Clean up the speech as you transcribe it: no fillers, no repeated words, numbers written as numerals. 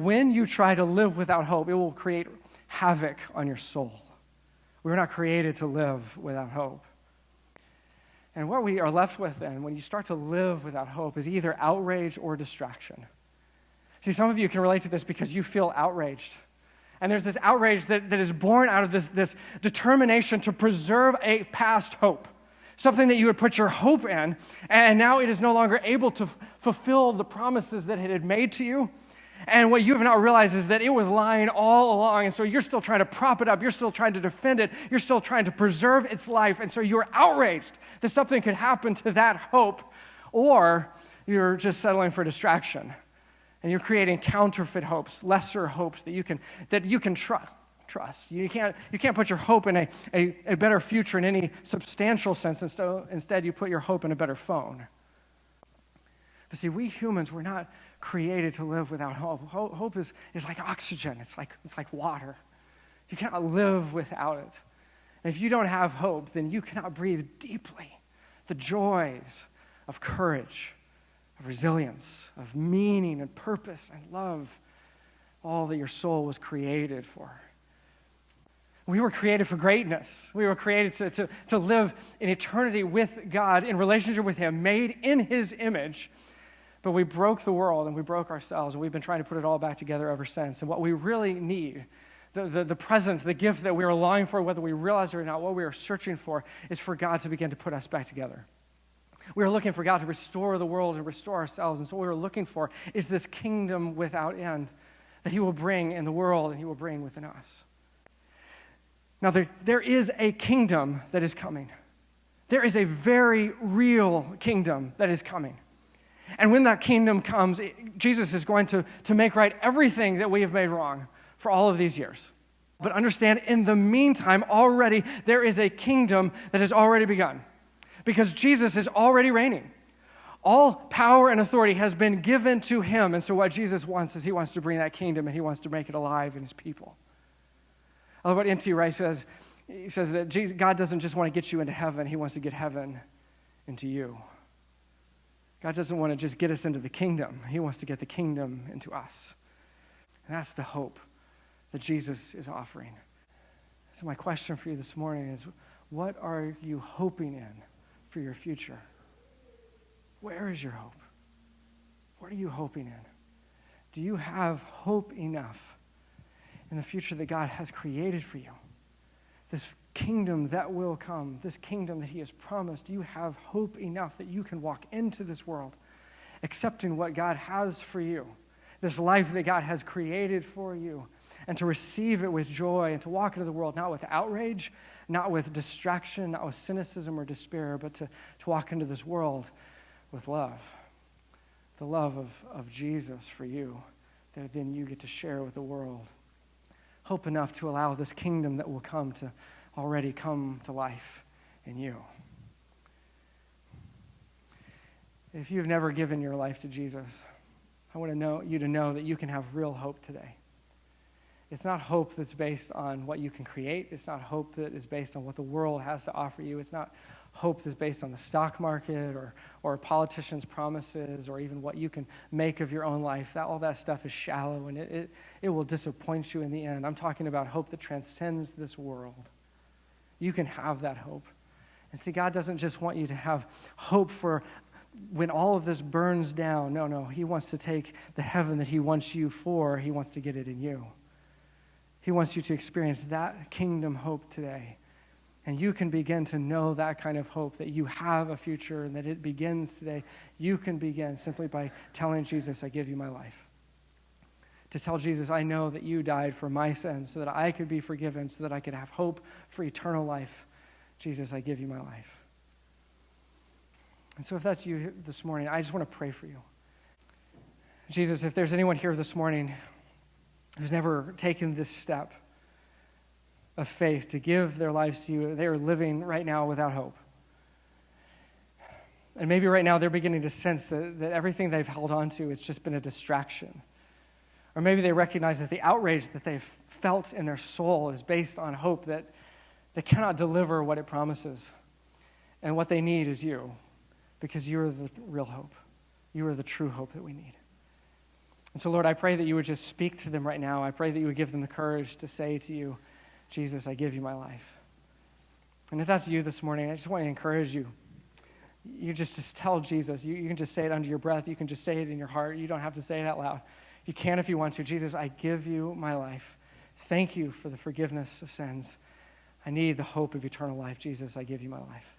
when you try to live without hope, it will create havoc on your soul. We were not created to live without hope. And what we are left with then, when you start to live without hope, is either outrage or distraction. See, some of you can relate to this because you feel outraged. And there's this outrage that is born out of this determination to preserve a past hope, something that you would put your hope in, and now it is no longer able to fulfill the promises that it had made to you. And what you have not realized is that it was lying all along, and so you're still trying to prop it up, you're still trying to defend it, you're still trying to preserve its life, and so you're outraged that something could happen to that hope, or you're just settling for distraction. And you're creating counterfeit hopes, lesser hopes that you can trust. You can't put your hope in a better future in any substantial sense. Instead, you put your hope in a better phone. But see, we humans were not created to live without hope. Hope is like oxygen. It's like water. You cannot live without it. And if you don't have hope, then you cannot breathe deeply the joys of courage, of resilience, of meaning and purpose and love, all that your soul was created for. We were created for greatness. We were created to live in eternity with God, in relationship with Him, made in His image. But we broke the world and we broke ourselves, and we've been trying to put it all back together ever since. And what we really need, the present, the gift that we are longing for, whether we realize it or not, what we are searching for is for God to begin to put us back together. We are looking for God to restore the world and restore ourselves. And so what we are looking for is this kingdom without end that He will bring in the world and He will bring within us. Now, there is a kingdom that is coming. There is a very real kingdom that is coming. And when that kingdom comes, Jesus is going to make right everything that we have made wrong for all of these years. But understand, in the meantime, already there is a kingdom that has already begun. Because Jesus is already reigning. All power and authority has been given to Him. And so what Jesus wants is He wants to bring that kingdom and He wants to make it alive in His people. I love what N.T. Wright says. He says that God doesn't just want to get you into heaven. He wants to get heaven into you. God doesn't want to just get us into the kingdom. He wants to get the kingdom into us. And that's the hope that Jesus is offering. So my question for you this morning is, what are you hoping in for your future? Where is your hope? What are you hoping in? Do you have hope enough in the future that God has created for you? This kingdom that will come, this kingdom that He has promised, do you have hope enough that you can walk into this world accepting what God has for you, this life that God has created for you, and to receive it with joy and to walk into the world not with outrage, not with distraction, not with cynicism or despair, but to walk into this world with love, the love of Jesus for you, that then you get to share with the world. Hope enough to allow this kingdom that will come to already come to life in you. If you've never given your life to Jesus, I want you to know that you can have real hope today. It's not hope that's based on what you can create. It's not hope that is based on what the world has to offer you. It's not hope that's based on the stock market or politicians' promises or even what you can make of your own life. All that stuff is shallow, and it will disappoint you in the end. I'm talking about hope that transcends this world. You can have that hope. And see, God doesn't just want you to have hope for when all of this burns down. No. He wants to take the heaven that He wants you for. He wants to get it in you. He wants you to experience that kingdom hope today. And you can begin to know that kind of hope, that you have a future and that it begins today. You can begin simply by telling Jesus, I give you my life. To tell Jesus, I know that you died for my sins so that I could be forgiven, so that I could have hope for eternal life. Jesus, I give you my life. And so if that's you this morning, I just want to pray for you. Jesus, if there's anyone here this morning who's never taken this step of faith to give their lives to you, they are living right now without hope. And maybe right now they're beginning to sense that everything they've held on to has just been a distraction. Or maybe they recognize that the outrage that they've felt in their soul is based on hope that they cannot deliver what it promises. And what they need is you, because you are the real hope. You are the true hope that we need. And so, Lord, I pray that you would just speak to them right now. I pray that you would give them the courage to say to you, Jesus, I give you my life. And if that's you this morning, I just want to encourage you. You just tell Jesus. You can just say it under your breath. You can just say it in your heart. You don't have to say it out loud. You can if you want to. Jesus, I give you my life. Thank you for the forgiveness of sins. I need the hope of eternal life. Jesus, I give you my life.